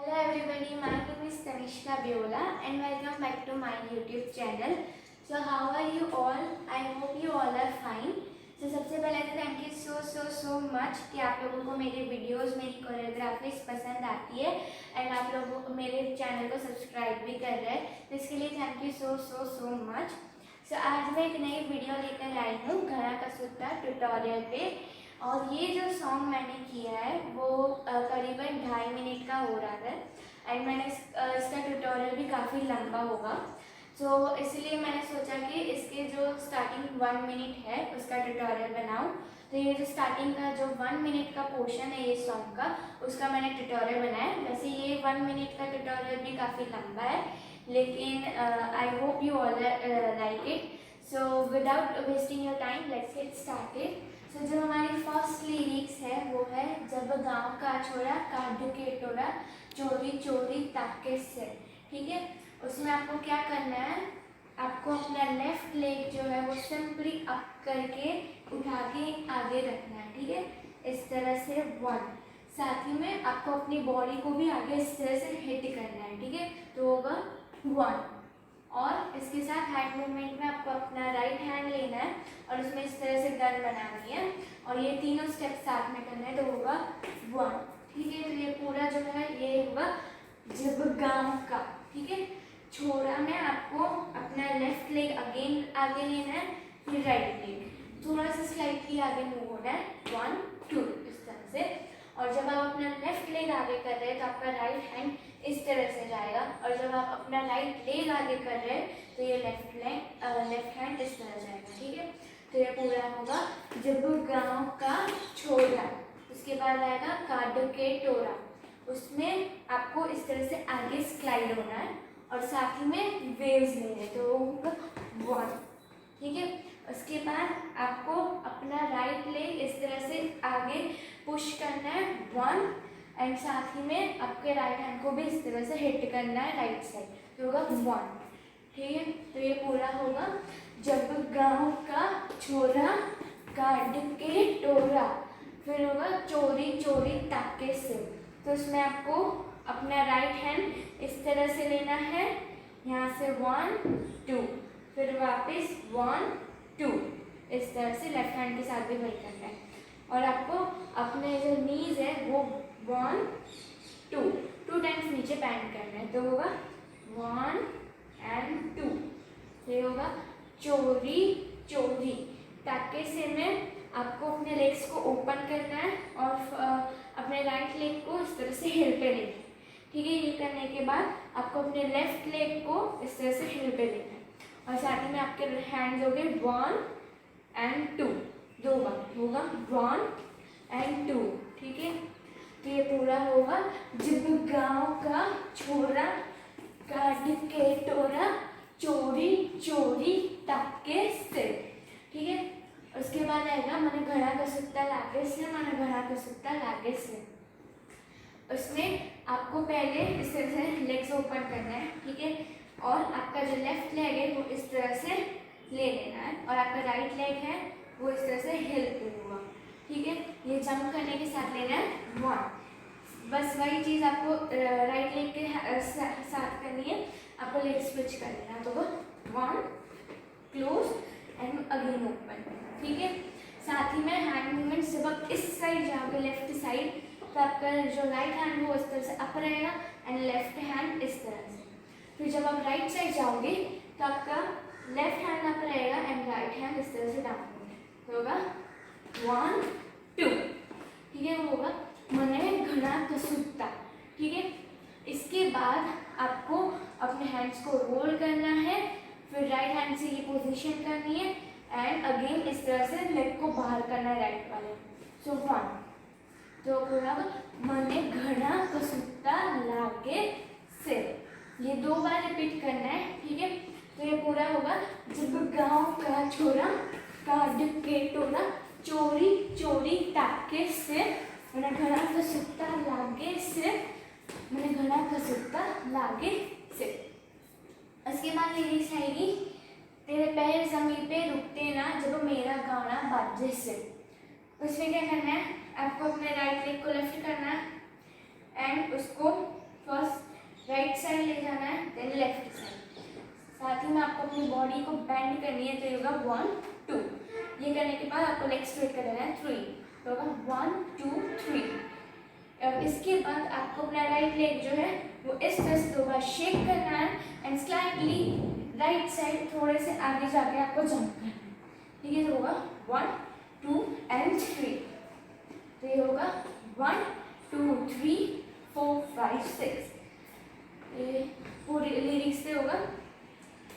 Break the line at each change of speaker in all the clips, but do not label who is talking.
Hello everybody, my name is Tanishka Biola and welcome back to my YouTube channel. So how are you all? I hope you all are fine. So सबसे पहले तो thank you so much कि आप लोगों को मेरे videos मेरी choreographies पसंद आती है एंड आप लोगों मेरे चैनल को सब्सक्राइब भी कर रहे हैं, तो इसके लिए थैंक यू सो मच. सो आज मैं एक नई वीडियो लेकर आई हूँ घड़ा कसूता ट्यूटोरियल पे. और ये जो सॉन्ग मैंने किया है वो करीबन 2.5 मिनट का हो रहा है एंड मैंने इसका ट्यूटोरियल भी काफ़ी लंबा होगा. सो इसलिए मैंने सोचा कि इसके जो स्टार्टिंग 1 मिनट है उसका ट्यूटोरियल बनाऊं. तो ये जो स्टार्टिंग का जो 1 मिनट का पोर्शन है ये सॉन्ग का, उसका मैंने ट्यूटोरियल बनाया. वैसे ये 1 मिनट का ट्यूटोरियल भी काफ़ी लंबा है, लेकिन I hope you all like it. So without wasting your time let's get started. तो जो हमारी फर्स्ट लिरिक्स है वो है, जब गांव का छोरा काट के टोरा चोरी चोरी ताके से. ठीक है, उसमें आपको क्या करना है, आपको अपना लेफ्ट लेग जो है वो सिंपली अप करके उठा के आगे रखना है. ठीक है, इस तरह से 1. साथ ही में आपको अपनी बॉडी को भी आगे इस तरह से हिट करना है. ठीक है, तो होगा 1. और इसके साथ हैंड मूवमेंट में आपको अपना राइट हैंड लेना है और उसमें इस तरह से गन बनानी है और ये तीनों स्टेप साथ में करना है, तो होगा 1. ठीक है, तो ये पूरा जो है ये होगा जब गांव का. ठीक है, छोरा में आपको अपना लेफ्ट लेग अगेन आगे लेना है, फिर राइट लेग थोड़ा सा स्लाइटली आगे मूव होना है 1 2 इस तरह से. और जब आप अपना लेफ्ट लेग आगे कर रहे हैं तो आपका राइट हैंड इस तरह से जाएगा, और जब आप अपना राइट लेग आगे कर रहे हैं तो ये लेफ्ट हैंड इस तरह जाएगा. ठीक है, तो ये पूरा होगा जब गांव का छोरा. उसके बाद आएगा काट के टोरा, उसमें आपको इस तरह से आगे स्लाइड होना है और साथ ही में वेव्स लेने, तो वो होगा 1. ठीक है, उसके बाद आपको अपना राइट लेग इस तरह से आगे पुश करना है 1 एंड साथ ही में आपके राइट हैंड को भी इस तरह से हिट करना है राइट साइड, तो होगा 1. ठीक है, तो ये पूरा होगा जब गांव का छोरा काट के टोरा, फिर होगा चोरी चोरी ताके से. तो इसमें आपको अपना राइट हैंड इस तरह से लेना है, यहाँ से 1 2, फिर वापस 1 2 इस तरह से लेफ्ट हैंड के साथ भी वही करना है. और आपको अपने जो नीज है वो 1 2 टाइम्स नीचे बैंड करना है, तो होगा 1 एंड 2. ये होगा चोरी चोरी ताके से में आपको अपने लेग्स को ओपन करना है और अपने राइट लेग को इस तरह से हिल पे लेना है. ठीक है, ये करने के बाद आपको अपने लेफ्ट लेग को इस तरह से हिल पे लेना है और साथ ही में आपके हैंड्स हो गए 1 एंड 2, 2 बार होगा 1 एंड 2. ठीक है, तो ये पूरा होगा जब गांव का छोरा काट के टोरा चोरी चोरी ताके से. ठीक है, उसके बाद आएगा मैंने घड़ा कसूता लागे से, मैंने घड़ा कसूता लागे से. उसमें आपको पहले इस तरह से लेग्स ओपन करना है. ठीक है, और आपका जो लेफ्ट लेग है वो इस तरह से ले लेना है और आपका राइट लेग है वो इस तरह से हिल पे होगा. ठीक है, ये जंप करने के साथ लेना है 1. बस वही चीज़ आपको राइट लेग के साथ करनी है, आपको लेग स्विच कर लेना, तो वो 1 क्लोज एंड अगेन ओपन. ठीक है, साथ ही में हैंड मूवमेंट जब आप इस साइड जाओगे लेफ्ट साइड, तो आपका जो राइट हैंड वो इस तरह से अप रहेगा एंड लेफ्ट हैंड इस तरह से. फिर जब आप राइट साइड जाओगे तो आपका लेफ्ट हैंड अप रहेगा एंड राइट हैंड इस तरह से डाउन होगा 1 2. ठीक है, वो होगा मने घड़ा कसूता. ठीक है, इसके बाद आपको अपने हैंड्स को रोल करना है, फिर राइट हैंड से ये पोजीशन करनी है एंड अगेन इस तरह से लेग को बाहर करना है राइट वाले. सो 1, तो पूरा मने घड़ा कसूता लागे से, ये 2 बार रिपीट करना है. ठीक है, तो ये पूरा होगा जब गांव का छोरा काट के टोरा चोरी चोरी ताके से, मैंने घड़ा कसूता लागे से, मैंने घड़ा कसूता लागे से. इसके बाद लिरिक्स आएगी तेरे पैर जमीन पे रुकते ना जब मेरा गाना बाजे से. उसमें क्या करना है, आपको अपने राइट लेग को लिफ्ट करना है एंड उसको फर्स्ट लेफ्ट साइड। साथ ही में आपको अपनी बॉडी को बेंड करनी है, तो ये होगा 1 2। ये करने के बाद आपको लेग स्ट्रेट कर लेना है 3, तो होगा 1 2 3। और इसके बाद आपको अपना राइट लेग जो है वो इस तरह से 2 बार शेक करना है एंड स्लाइटली राइट साइड थोड़े से आगे जाके आपको जंप करना है, ठीक है। तो होगा 1 2 एंड 3। तो ये होगा 1 2 3 4 5 6। ये पूरी लिरिक्स पे होगा,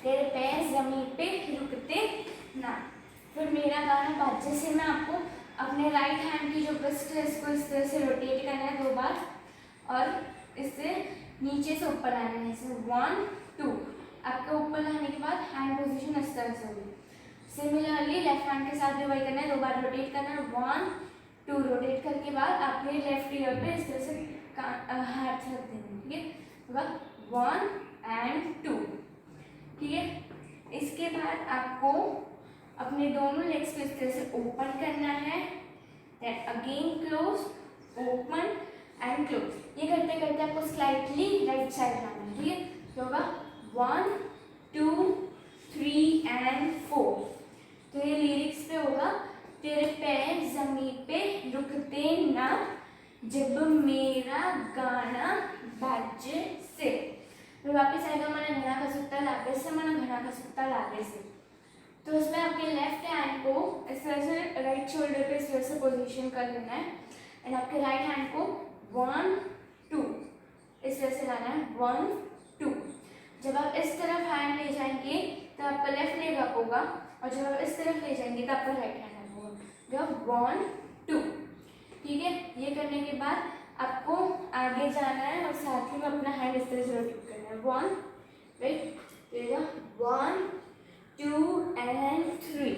तेरे पैर जमीन पे रुकते ना। फिर मेरा गाना बाजे से मैं आपको अपने राइट हैंड की जो ब्रिस्ट है इसको इस तरह से रोटेट करना है 2 बार और इससे नीचे से ऊपर आना है, जैसे 1 2। आपके ऊपर लाने के बाद हैंड पोजीशन इस तरह से होगी। सिमिलरली लेफ्ट हैंड के साथ भी वही करना है, 2 बार रोटेट करना है, 1 2। रोटेट करने के बाद आपके लेफ्ट ईयर पे इस तरह से हाथ रख देंगे, ठीक है। होगा 1 एंड 2, ठीक है। इसके बाद आपको अपने दोनों लेग्स को इस तरह से ओपन करना है, then again close, open and close. ये करते करते आपको स्लाइटली राइट साइड लाना है, ठीक है। तो होगा 1 2 3 एंड 4। तो ये लिरिक्स पे होगा, तेरे पैर जमीन पे रुकते ना जब मेरा गाना बाजे से। फिर वापस आएगा मन घना खसुकता लागे से, मन घना खसुकता लागे से। तो उसमें आपके लेफ्ट हैंड को इस तरह से राइट शोल्डर पे इस तरह से पोजीशन कर लेना है एंड आपके राइट हैंड को 1 2 इस तरह से लाना है, 1 2। जब आप इस तरफ हैंड ले जाएंगे तो आपका लेफ्ट लेग अप होगा और जब आप इस तरफ ले जाएंगे तो आपका राइट हैंड अप होगा, जब 1 2, ठीक है। ये करने के बाद आपको आगे जाना है और साथ ही में अपना हैंड इस तरह से रोटेट करना है, 1 राइट, 1 2 एंड 3।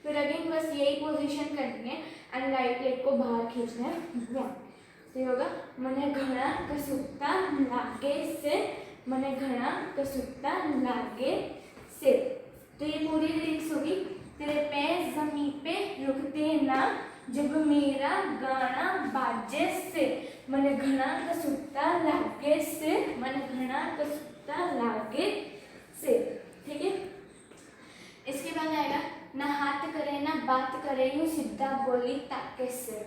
फिर अगेन बस यही पोजीशन करनी है एंड राइट लेग को बाहर खींचना है, 1। तो ये होगा मने घना कसुकता लागे से, मने घना कसुकता लागे से। तो ये पूरी लिरिक्स होगी, तेरे पैर जमीन पे रुकते ना जब मेरा गाना बाजे से, मने घना कसुकता लागे से, मने घना कसुकता लागे से, ठीक है। इसके बाद आएगा ना हाथ करे ना बात करे यूँ सीधा गोली ताके से,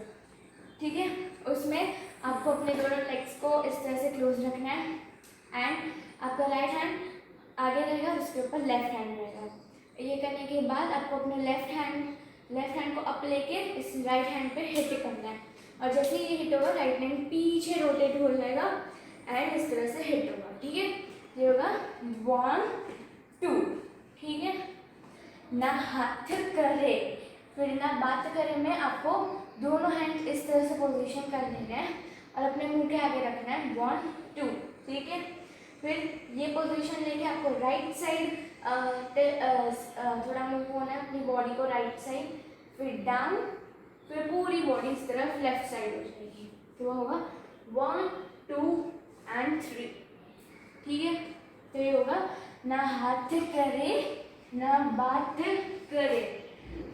ठीक है। उसमें आपको अपने दोनों लेग्स को इस तरह से क्लोज रखना है एंड आपका राइट हैंड आगे रहेगा, उसके ऊपर लेफ्ट हैंड रहेगा। ये करने के बाद आपको अपने लेफ्ट हैंड को अप लेके इस राइट हैंड पे हिट करना है और जैसे ये हिट होगा राइट हैंड पीछे रोटेट हो जाएगा एंड इस तरह से हिट होगा, ठीक है। ये होगा 1 2, ठीक है। ना हाथ करे फिर ना बात करे में आपको दोनों हैंड इस तरह से पोजीशन कर लेना है और अपने मुंह के आगे रखना है, 1 2, ठीक है। फिर ये पोजीशन लेके आपको राइट साइड थोड़ा मूव होना है अपनी बॉडी को राइट साइड, फिर डाउन, फिर पूरी बॉडी इस तरफ लेफ्ट साइड हो जाएगी। तो वो होगा 1 2 एंड 3, ठीक है। तो ये होगा ना हाथ करे ना बात करे,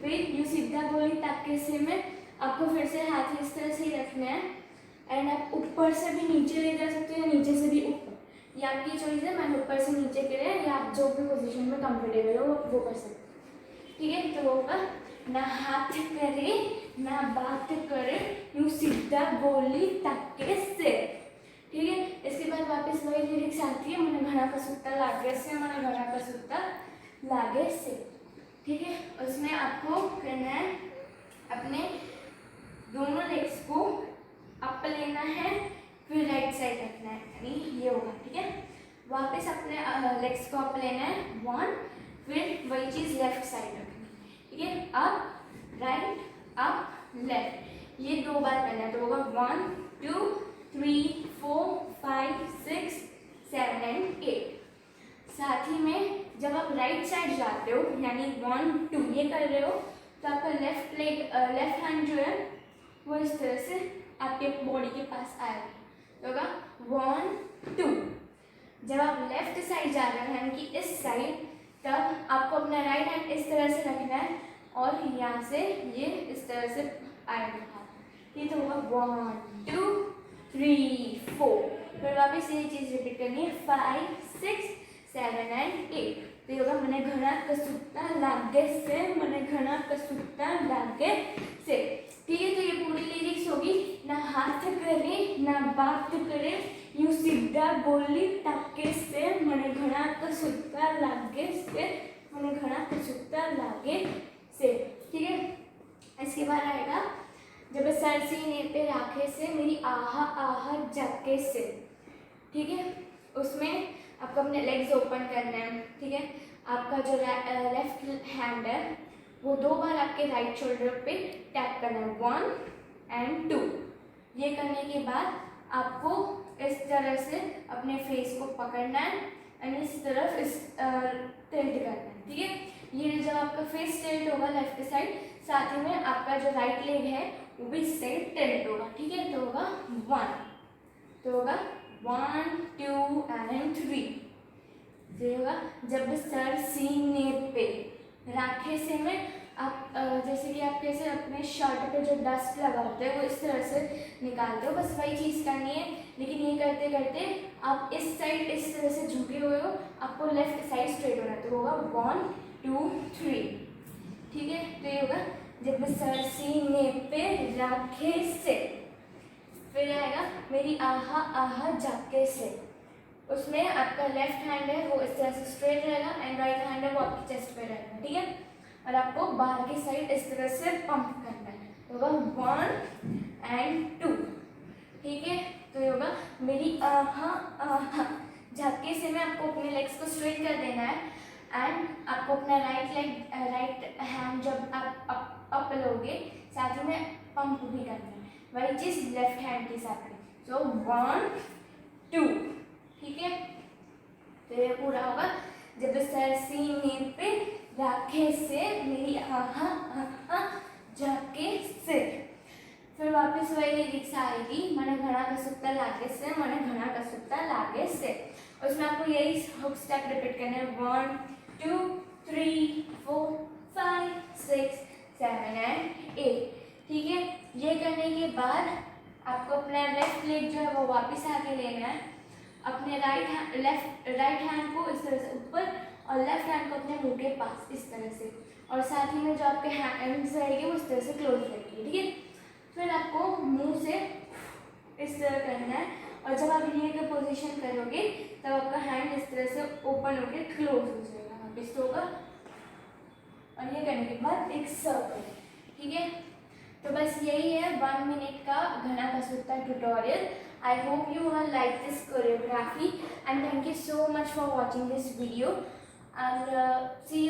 फिर यूँ सीधा गोली ताके से में आपको फिर से हाथ इस तरह से ही रखना है एंड आप ऊपर से भी नीचे ले जा सकते हो या नीचे से भी ऊपर, ये आपकी चॉइस है। मैंने ऊपर से नीचे करें या आप जो भी पोजीशन में कंफर्टेबल हो वो कर सकते हैं, ठीक है। तो वो होगा ना हाथ करे ना बात करे यूँ सीधा गोली ताके से, ठीक है। इसके बाद वापस वही लिरिक्स आती है, मैंने घना कसुकता लागे से, मैंने घना कसुकता लागे से, ठीक है। उसमें आपको करना है अपने दोनों लेग्स को अप लेना है फिर राइट साइड रखना है, यानी ये होगा, ठीक है। वापस अपने लेग्स को अप लेना है 1, फिर वही चीज़ लेफ्ट साइड रखनी है, ठीक है। अप राइट अप लेफ्ट, ये 2 बार करना है। तो होगा 1 2 3 4 5 6 7 एंड 8। साथ ही में जब आप राइट साइड जाते हो यानी 1 2 ये कर रहे हो तो आपका लेफ्ट हैंड जो है वो इस तरह से आपके बॉडी के पास आएगा, तो होगा 1 2। जब आप लेफ्ट साइड जा रहे हो यानी कि इस साइड, तब आपको अपना राइट हैंड इस तरह से रखना है और यहाँ से ये इस तरह से आएगा, ये तो होगा 1 2 3 4। फिर वापस यही चीज़ रिपीट करनी है 5 6 7 and 8. तो ये होगा મને ઘણા કસુત્તા લાગે से, મને ઘણા કસુત્તા લાગે से. ठीक है, तो ये पूरी लिरिक्स होगी. ना हाथ करे ना बात करे, यूं सीधा बोली टाके से, મને ઘણા કસુત્તા લાગે से, મને ઘણા કસુત્તા लागे से. ठीक है, इसके बाद आएगा जब सर सीने पे राखे से, मेरी आहा आहा जाके से. ठीक है, उसमें आपको अपने लेग्स ओपन करना है. ठीक है, आपका जो लेफ्ट हैंड है वो 2 बार आपके राइट शोल्डर पे टैप करना है, 1 and 2. ये करने के बाद आपको इस तरह से अपने फेस को पकड़ना है और इस तरफ टिल्ट करना है. ठीक है, ये जब आपका फेस टिल्ट होगा लेफ्ट साइड, साथ ही में आपका जो राइट लेग है वो भी इस साइड टिल्ट होगा. ठीक है, तो होगा 1, तो होगा 1 2 and 3. ये होगा जब सर सीने पे राखे से में आप जैसे कि आप कैसे अपने शर्ट पे जो डस्ट लगा होता है वो इस तरह से निकालते हो, बस वही चीज़ करनी है. लेकिन ये करते करते आप इस साइड इस तरह से झुके हुए हो, आपको लेफ्ट साइड स्ट्रेट होना है. तो होगा 1 2 3. ठीक है, तो ये होगा जब सर सीने पे राखे से. फिर आएगा मेरी आहा आहा जाके से. उसमें आपका लेफ्ट हैंड है वो इस तरह से स्ट्रेट रहेगा एंड राइट हैंड है वो आपकी चेस्ट पे रहेगा. ठीक है, और आपको बाहर की साइड इस तरह से पंप करना है. तो होगा 1 and 2. ठीक है, तो ये होगा मेरी आहा आहा जाके से में आपको अपने लेग्स को स्ट्रेट कर देना है एंड आपको अपना राइट हैंड जब आप अप लोगे साथ ही में पंप भी करना है, वही चीज़ लेफ्ट हैंड के साथ में. सो 1 2. ठीक है, तो ये पूरा होगा जब सर सीने पे राखे से, मेरी आहा आहा जाके से. फिर वापस वही लिरिक्स आएगी, મને ઘણા કસુત્તા लागे से, મને ઘણા કસુત્તા लागे से. उसमें आपको यही हुक स्टेप रिपीट करना है, 1 2 3 4 5 6 7 and 8. ठीक है, ये करने के बाद आपको अपना लेफ्ट लेग जो है वो वापस आके लेना है. अपने राइट हैंड को इस तरह से ऊपर और लेफ्ट हैंड को अपने मुंह के पास इस तरह से, और साथ ही में जो आपके हैंड्स रहेंगे वो इस तरह से क्लोज रहेंगे. ठीक है, फिर आपको मुंह से इस तरह करना है और जब आप ये का पोजीशन करोगे तब आपका हैंड इस तरह से ओपन होकर क्लोज हो जाएगा वापस. तो होगा और ये करने के बाद एक सर्कल. ठीक है, तो बस यही है 1 मिनट का घना कसूत्ता tutorial. I hope you all like this choreography and thank you so much for watching this video and see